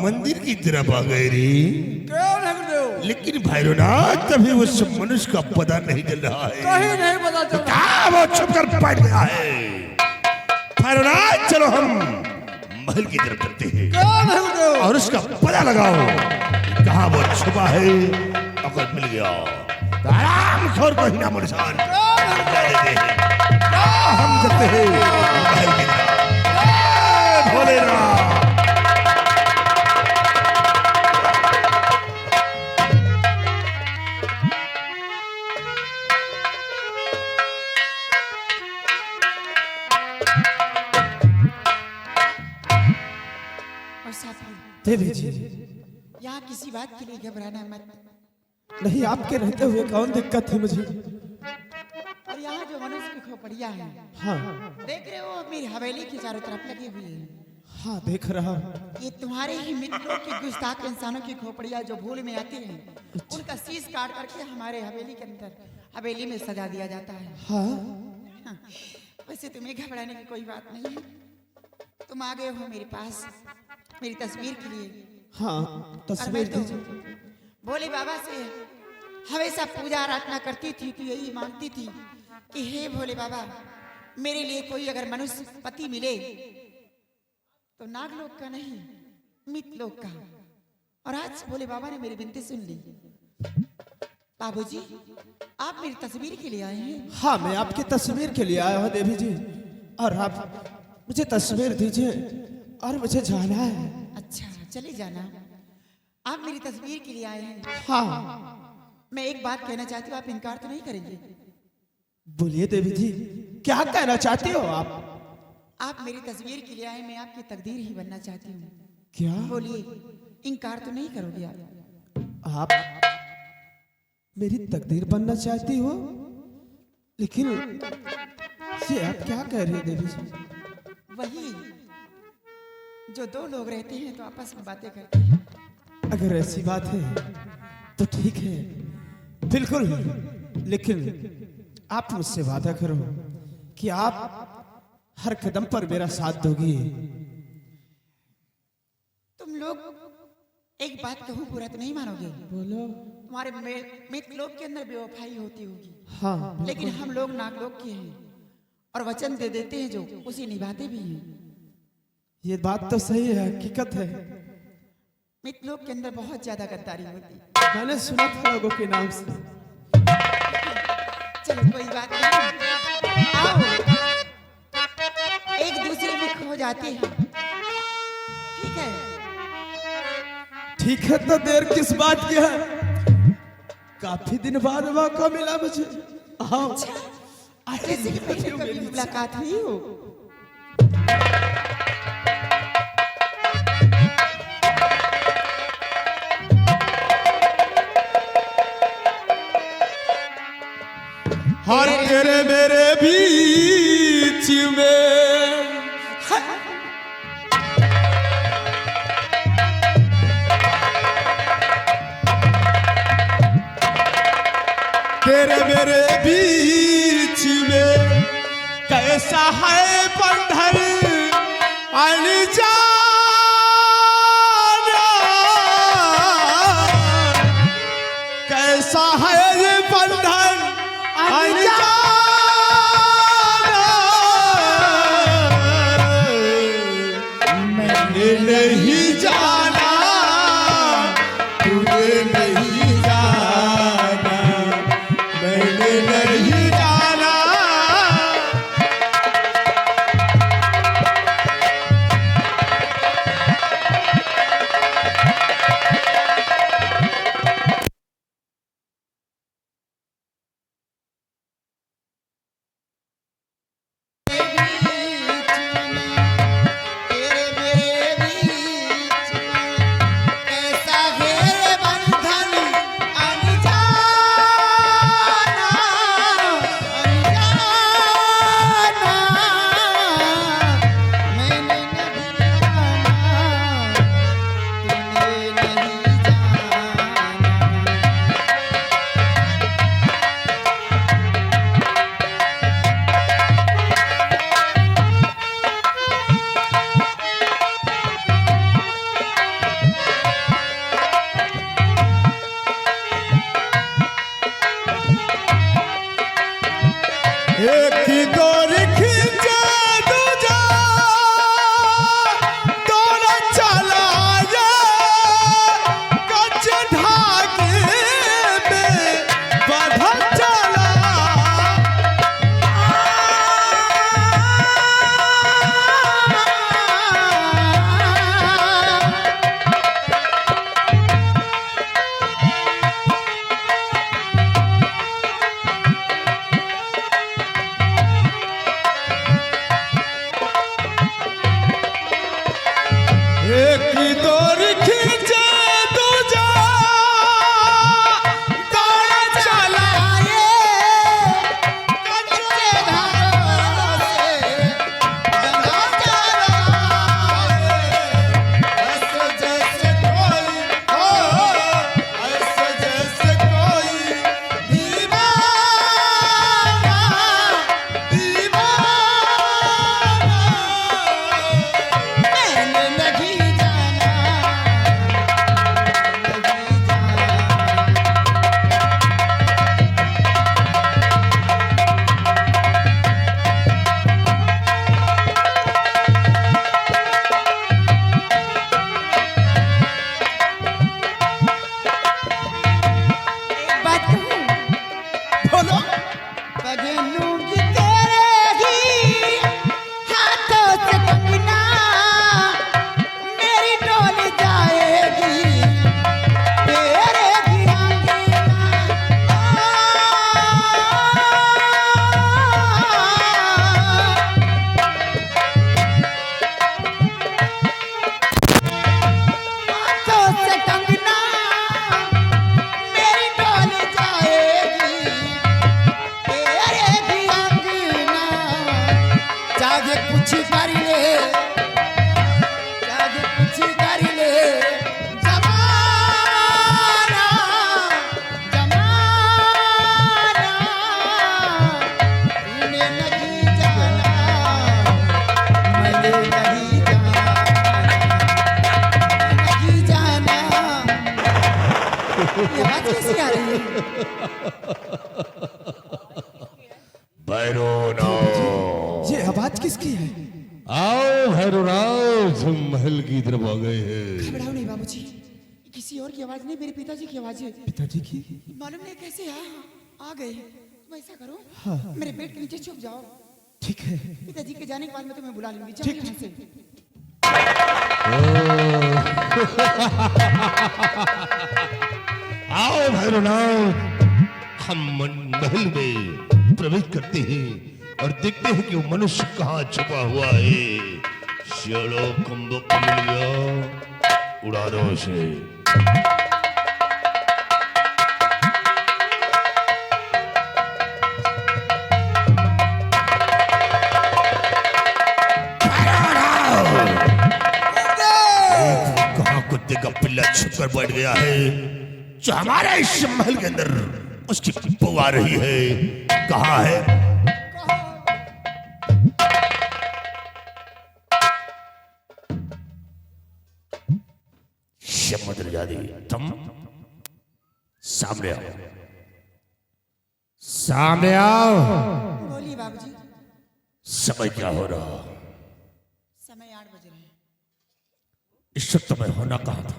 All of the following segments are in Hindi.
मंदिर की तरफ आ गए रे। क्यों नहीं गुरुदेव? लेकिन भैरवनाथ तभी उस मनुष्य का पता नहीं चल रहा है। कहीं नहीं पता चल रहा। क्या वो छुप कर बैठ गया है? भैरवनाथ चलो हम महल की तरफ चलते हैं। क्यों नहीं गुरुदेव? और उसका पता लगाओ कहाँ वो छुपा है। अगर मिल गया तो आराम खोर को ही नामो निशान देते हैं। हम चलते हैं महल की तरफ। भोलेनाथ देवी जी, यहाँ किसी बात के लिए घबराना मत। नहीं आपके रहते हुए कौन दिक्कत थी मुझे? और यहाँ जो मनुष्य की खोपड़ियाँ हैं, हाँ देख रहे हो मेरी हवेली के चारों तरफ लगी हुई है। हाँ देख रहा हूँ। ये तुम्हारे ही मित्रों की गुस्ताख इंसानों की खोपड़ियाँ जो भूल में आती हैं, उनका शीश काट करके हमारे हवेली के अंदर हवेली में सजा दिया जाता है। हाँ वैसे तुम्हें घबराने की कोई बात नहीं है। तुम आ गए हो मेरे पास मेरी तस्वीर के लिए। हाँ और तस्वीर मैं तो दीजिए। भोले बाबा से हमेशा पूजा आराधना करती थी, तो यही मांगती थी कि हे भोले बाबा, मेरे लिए कोई अगर मनुष्य पति मिले तो नागलोक का नहीं, मितलोक का। और आज भोले बाबा ने मेरी विनती सुन ली। बाबूजी, आप मेरी तस्वीर के लिए आए हैं? हाँ मैं आपकी तस्वीर के लिए आया हूँ देवी जी, और आप मुझे तस्वीर दीजिए और मुझे जाना है। अच्छा चले जाना। आप मेरी तस्वीर के लिए आए हैं। हाँ मैं एक बात कहना चाहती हूँ, आप इनकार तो नहीं करेंगे? बोलिए देवी जी, क्या कहना चाहती हो आप? आप मेरी तस्वीर के लिए आए, मैं आपकी तकदीर ही बनना चाहती हूँ। क्या बोलिए, इनकार तो नहीं करोगे आप? आप मेरी तकदीर बनना चाहती हो? लेकिन ये आप क्या कह रही हो देवी जी? वही जो दो लोग रहते हैं तो आपस में बातें करते हैं। अगर ऐसी बात है तो ठीक है, बिल्कुल। लेकिन आप मुझसे वादा करो कि आप हर कदम पर मेरा साथ दोगी। तुम लोग एक बात कहूँ, पूरा तो नहीं मानोगे? बोलो। तुम्हारे मित्रलोक के अंदर बेवफाई होती होगी, हाँ लेकिन हम लोग नागलोक के हैं और वचन दे देते हैं जो उसे निभाते भी हैं। ये बात तो सही है, हकीकत है। मित्रलोक के अंदर बहुत ज्यादा गद्दारी होती है। मैंने सुना था लोगों के नाम से। चलो कोई बात नहीं, आओ एक दूसरे में खो जाते हैं, ठीक है? ठीक है, तो देर किस बात की है? काफी दिन बाद मौका मिला मुझे। हाँ जैसे कि पहले कभी मुलाकात हुई हो। हर तेरे मेरे बीच में तेरे मेरे बीच में कैसा है बंधन अनजाना, कैसा है ये बंधन अनजाना। मैंने नहीं जाना, तूने नहीं जाना, मैंने नहीं जाना। तेरे मेरे बीच में एक दौर खींचे दूजा दौड़ चलाए कच्चे धारों से गंगा चलाए। ऐसे जैसे कोई हो, ऐसे जैसे कोई दीवाना दीवाना मैंने नहीं जाना, नहीं जाना। एक बात कहूं, बोलो पहनूंगी तेरे ही हाथों से कंगना, मेरी डोल जाएगी तेरे ही हाथों से कंगना, मेरी डोल जाएगी तेरे भी अंगना। चाहे कुछ कर ले, चाहे कुछ कर ले जमाना, जमाना। तूने नहीं जाना, मैंने नहीं जाना, नहीं जाना। ये बात कैसी आ रही है? भैरवनाथ, ये आवाज किसकी है? आओ भैरवनाथ, हम महल की तरफ आ गए हैं। घबराओ नहीं बाबूजी, किसी और की आवाज नहीं, मेरे पिताजी की आवाज है। पिताजी की? मालूम नहीं कैसे आ गए। तुम ऐसा करो, मेरे पेट के नीचे छुप जाओ। ठीक है। पिताजी के जाने के बाद मैं तुम्हें बुला लूंगी। जाओ ठीक, यहाँ से। आओ भैरवनाथ, हम महल में प्रवेश करते हैं और देखते हैं कि वो मनुष्य कहाँ छुपा हुआ है। चलो कुंभक मिल गया, उड़ा दो उसे। कहाँ कुत्ते का पिल्ला छुपकर बैठ गया है जो हमारे इस महल के अंदर उसकी बहू आ रही है। कहाँ है? शमद्रजादी, तुम सामने आओ, सामने आओ। बोलिए बाबूजी। समय क्या हो रहा? समय 8 बज रहे हैं। इस वक्त मैं होना कहाँ था?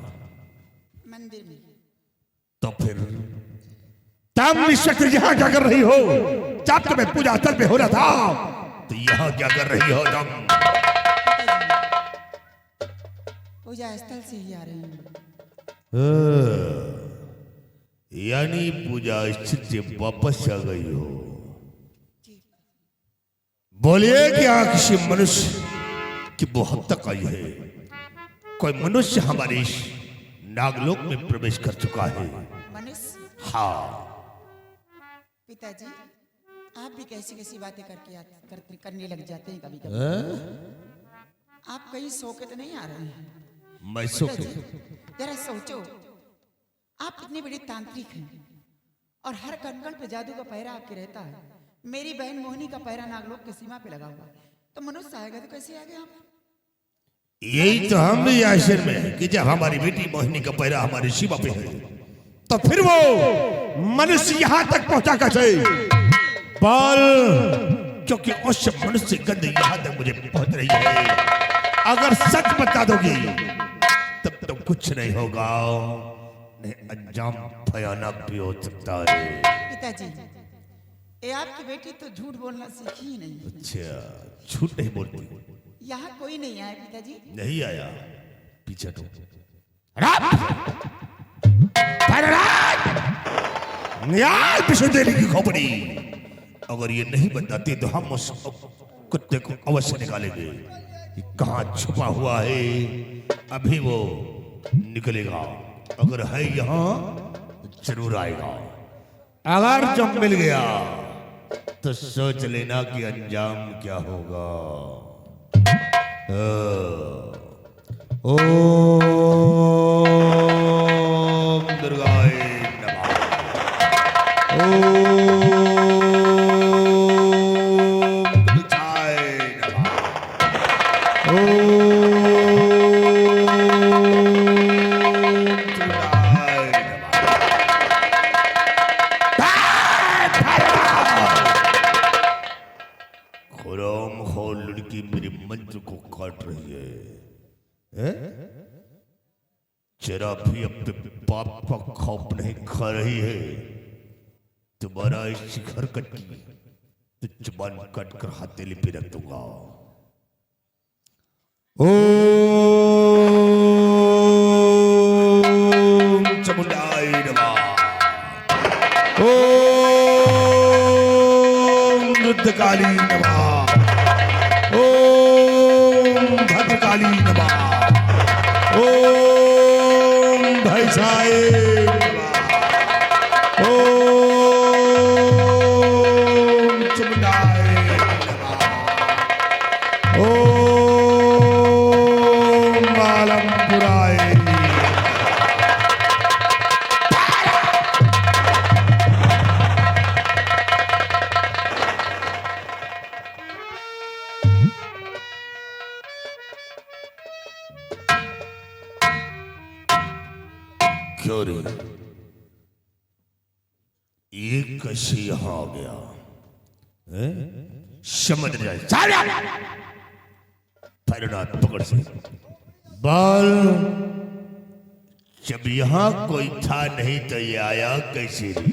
मंदिर में। तो फिर तुम इस वक्त यहाँ क्या कर रही हो? जब तुम्हें पूजा स्थल पे हो रहा था तो यहाँ क्या कर रही हो तुम? पूजा स्थल से ही आ रही हूँ। यानी पूजा स्थल से वापस आ गई हो। बोलिए क्या किसी मनुष्य की वो हद तक आई है? कोई मनुष्य हमारे इस नागलोक में प्रवेश कर चुका है। मनुष्य? हाँ। पिताजी, आप भी कैसी कैसी बातें करने लग जाते हैं कभी कभी। आप कहीं सो के तो नहीं आ रहे हैं? मैं सो जरा सोचो, आप कितने बड़े तांत्रिक हैं और हर कणकण पे जादू का पहरा आपके रहता है। मेरी बहन मोहिनी का पहरा नागलोक की सीमा पे लगा हुआ है। तो मनुष्य आएगा तो कैसे आएगा आप? यही तो हम भी आश्चर्य में हैं कि जब हमारी बेटी मोहिनी का पैरा हमारी सीमा पे है तो फिर वो मनुष्य यहाँ तक पहुंचा कैसे? पर क्योंकि उस मनुष्य की गंध यहाँ तक मुझे पहुंच रही है। अगर सच बता दोगी तब तो कुछ नहीं होगा, नहीं अंजाम भयानक भी हो सकता है। पिताजी, ये आपकी बेटी तो झूठ बोलना सीखी ही नहीं। अच्छा, झूठ नहीं बोलती? यहाँ कोई नहीं आया पिताजी। नहीं आया? पीछे तो न्याय विश्वदेवी की खोपड़ी, अगर ये नहीं बताती तो हम उस कुत्ते को अवश्य निकालेंगे। ये कहाँ छुपा हुआ है, अभी वो निकलेगा। अगर है यहाँ जरूर आएगा। अगर जब मिल गया तो सोच लेना कि अंजाम क्या होगा। ओम दुर्गाय नमः। ओम दुर्गाय नमः। ओम दुर्गाय नमः। खुराम खो लड़की मेरे मंत्र को काट रही है, जरा भी अपने पाप का खौफ नहीं खा रही है। तुम्हारा इस हरकत की तो जुबान काट कर हथेली पे रख दूंगा। ओम चामुंडाय नमः। ओम रुद्रकाली नमः। ओम भद्रकाली नमः। ओम भैसाय नमः। ओम चामुंडाय नमः। ओम आलमपुराय। क्यों रे, ये कैसे यहां आ गया? समझ जाए भैरवनाथ पकड़ से बाल। जब यहां कोई था नहीं तो ये आया कैसे रे?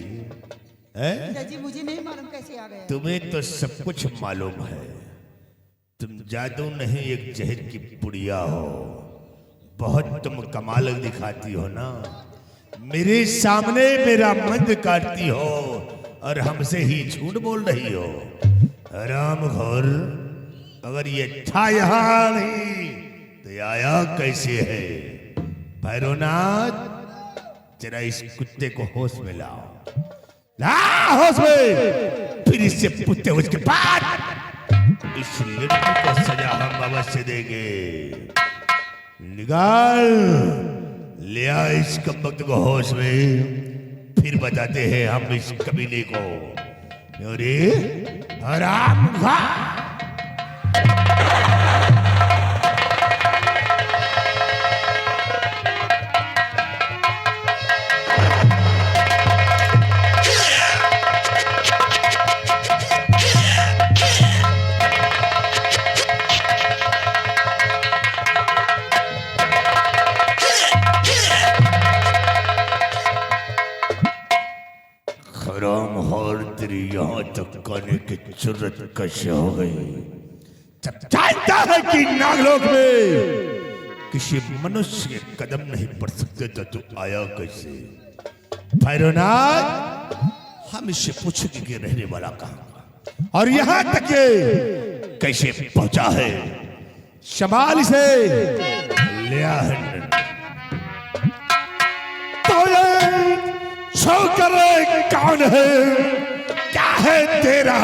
जी मुझे नहीं मालूम कैसे आ गया। तुम्हें तो सब कुछ मालूम है। तुम जादू नहीं एक जहर की पुड़िया हो। बहुत तुम कमाल दिखाती हो ना। मेरे सामने मेरा मंत्र काटती हो और हमसे ही झूठ बोल रही हो। राम घोर, अगर ये था यहां नहीं तो ये आया कैसे है? भैरवनाथ, जरा इस कुत्ते को होश में लाओ। ला होश में, फिर इससे पूछते हो उसके बाद इस लड़की को सजा हम अवश्य देंगे। निकाल ले आ इस कमबख्त को होश में, फिर बताते हैं हम इस कबीले को। अरे हराम खा। यहाँ तक करने की जरूरत कैसे हो गई? जब जानता है कि नागलोक में किसी मनुष्य के कदम नहीं पड़ सकते तो तू आया कैसे? भैरवनाथ, हम इससे पूछेंगे कि रहने वाला कहाँ और यहाँ तक के कैसे पहुंचा है। शमाल से लिया है तो ये शौकर कौन है? क्या है तेरा